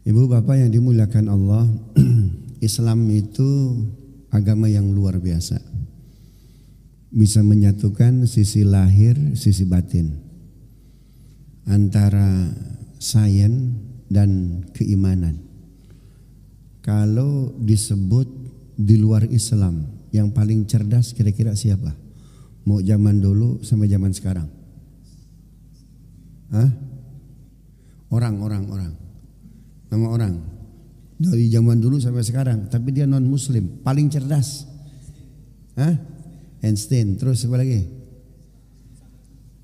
Ibu bapak yang dimuliakan Allah, Islam itu agama yang luar biasa. Bisa menyatukan sisi lahir, sisi batin, antara sains dan keimanan. Kalau disebut di luar Islam yang paling cerdas kira-kira siapa? Mau zaman dulu sampai zaman sekarang? Hah? Orang. Nama orang. Dari zaman dulu sampai sekarang, tapi dia non muslim, paling cerdas. Hah? Einstein, terus apa lagi?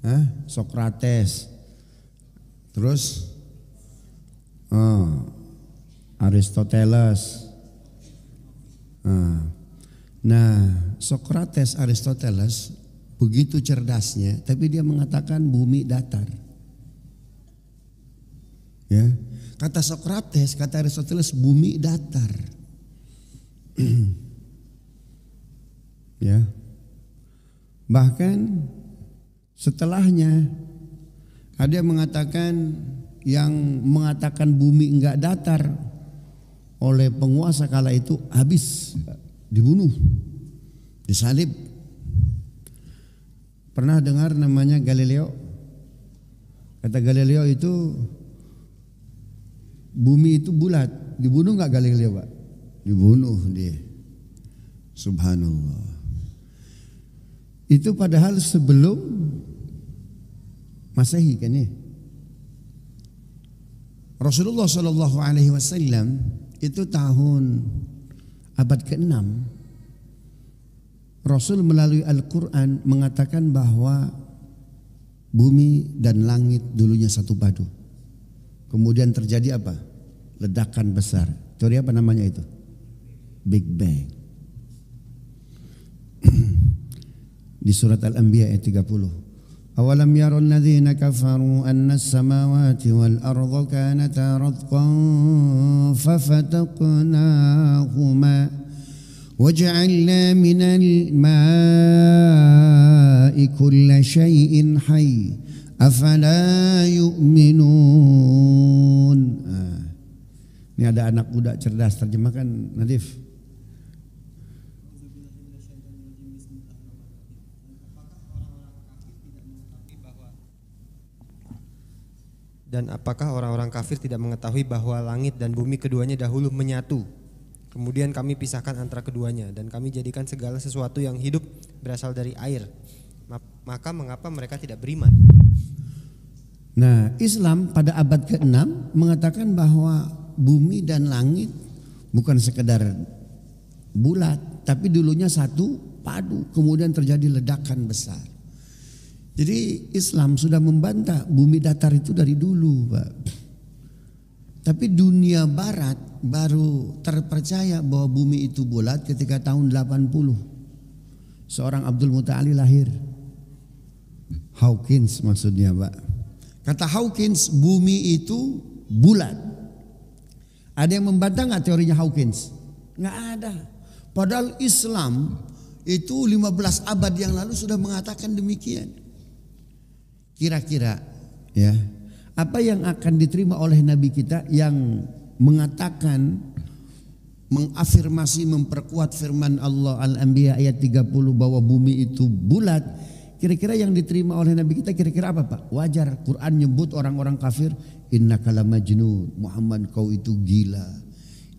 Hah? Socrates. Terus Aristoteles. Nah, Socrates, Aristoteles begitu cerdasnya, tapi dia mengatakan bumi datar. Ya, kata Socrates, kata Aristoteles, bumi datar. Ya, bahkan setelahnya ada yang mengatakan bumi enggak datar oleh penguasa kala itu habis, dibunuh, disalib. Pernah dengar namanya Galileo? Kata Galileo itu bumi itu bulat. Dibunuh enggak Galileo, Pak? Dibunuh dia. Subhanallah. Itu padahal sebelum Masehi kan ya. Rasulullah Shallallahu Alaihi Wasallam itu tahun abad ke-6, Rasul melalui Al-Quran mengatakan bahwa bumi dan langit dulunya satu padu. Kemudian terjadi apa? Ledakan besar. Teori apa namanya itu? Big Bang. Di surat Al-Anbiya ayat 30. Awalam yarul ladzina kafaru anna as-samawati wal arda kanata ratqan fafataqnahuma waja'alna minal ma'i kulla syai'in hayy afala yu'minun. Ini ada anak muda cerdas, terjemahkan Nadif. Dan apakah orang-orang kafir tidak mengetahui bahwa langit dan bumi keduanya dahulu menyatu, kemudian kami pisahkan antara keduanya, dan kami jadikan segala sesuatu yang hidup berasal dari air. Maka mengapa mereka tidak beriman? Nah, Islam pada abad ke-6 mengatakan bahwa bumi dan langit bukan sekedar bulat, tapi dulunya satu padu, kemudian terjadi ledakan besar. Jadi Islam sudah membantah bumi datar itu dari dulu, Pak. Tapi dunia barat baru terpercaya bahwa bumi itu bulat ketika tahun 80. Seorang Abdul Muta'ali lahir. Hawkins maksudnya, Pak. Kata Hawkins bumi itu bulat. Ada yang membantah nggak teorinya Hawkins? Nggak ada. Padahal Islam itu 15 abad yang lalu sudah mengatakan demikian. Kira-kira ya, apa yang akan diterima oleh Nabi kita yang mengatakan, mengafirmasi, memperkuat firman Allah Al-Anbiya ayat 30 bahwa bumi itu bulat. Kira-kira yang diterima oleh Nabi kita kira-kira apa, Pak? Wajar Quran nyebut orang-orang kafir, innaka la majnun, Muhammad kau itu gila,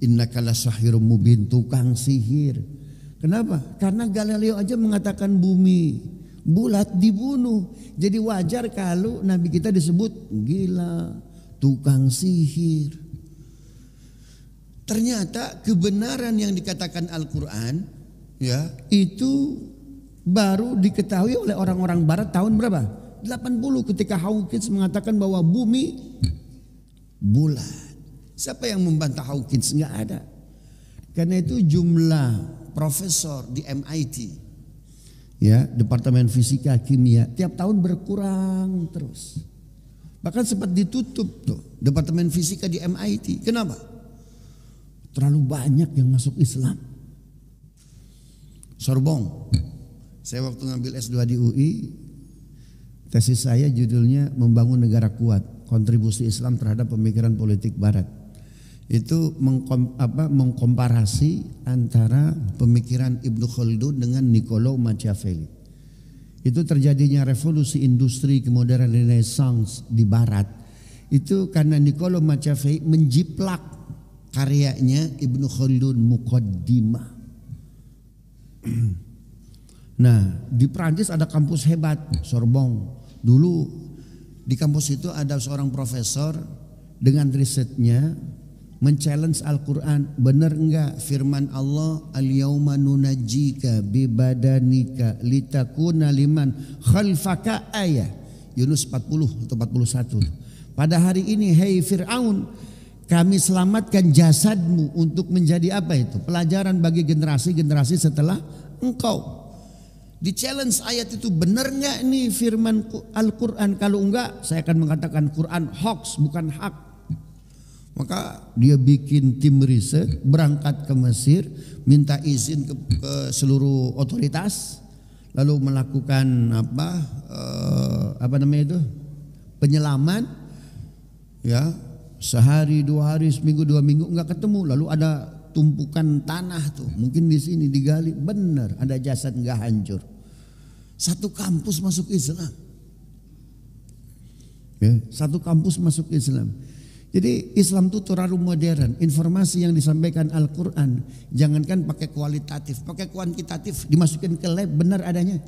innaka la sahirun mubin, tukang sihir. Kenapa? Karena Galileo aja mengatakan bumi bulat, dibunuh. Jadi wajar kalau Nabi kita disebut gila, tukang sihir. Ternyata kebenaran yang dikatakan Al-Quran ya, itu baru diketahui oleh orang-orang barat tahun berapa? 80 ketika Hawkins mengatakan bahwa bumi bulat. Siapa yang membantah Hawkins? Enggak ada. Karena itu jumlah profesor di MIT ya, Departemen Fisika Kimia tiap tahun berkurang terus. Bahkan sempat ditutup tuh Departemen Fisika di MIT. Kenapa? Terlalu banyak yang masuk Islam. Sorbonne. Saya waktu ngambil S2 di UI, tesis saya judulnya Membangun Negara Kuat, Kontribusi Islam Terhadap Pemikiran Politik Barat. itu mengkomparasi antara pemikiran Ibnu Khaldun dengan Niccolò Machiavelli. Itu terjadinya revolusi industri kemodernan Renaissance di Barat. Itu karena Niccolò Machiavelli menjiplak karyanya Ibnu Khaldun Muqaddimah. Nah, di Prancis ada kampus hebat, Sorbonne. Dulu di kampus itu ada seorang profesor dengan risetnya men-challenge Al-Quran. Benar enggak firman Allah, al-yauma nunajjika bibadanika litakuna liman khalfaka ayah. Yunus 40 atau 41. Pada hari ini, hei Fir'aun, kami selamatkan jasadmu untuk menjadi apa itu? Pelajaran bagi generasi-generasi setelah engkau. Di challenge ayat itu, benar enggak nih firman Al-Quran? Kalau enggak, saya akan mengatakan Quran hoax, bukan hak. Maka dia bikin tim riset, berangkat ke Mesir, minta izin ke seluruh otoritas, lalu melakukan apa namanya itu, penyelaman, ya, sehari, 2 hari, seminggu, 2 minggu enggak ketemu. Lalu ada tumpukan tanah tuh, mungkin di sini digali, benar ada jasad enggak hancur. Satu kampus masuk Islam, ya, satu kampus masuk Islam. Jadi Islam itu terlalu modern. Informasi yang disampaikan Al-Quran, jangankan pakai kualitatif, pakai kuantitatif, dimasukin ke lab benar adanya.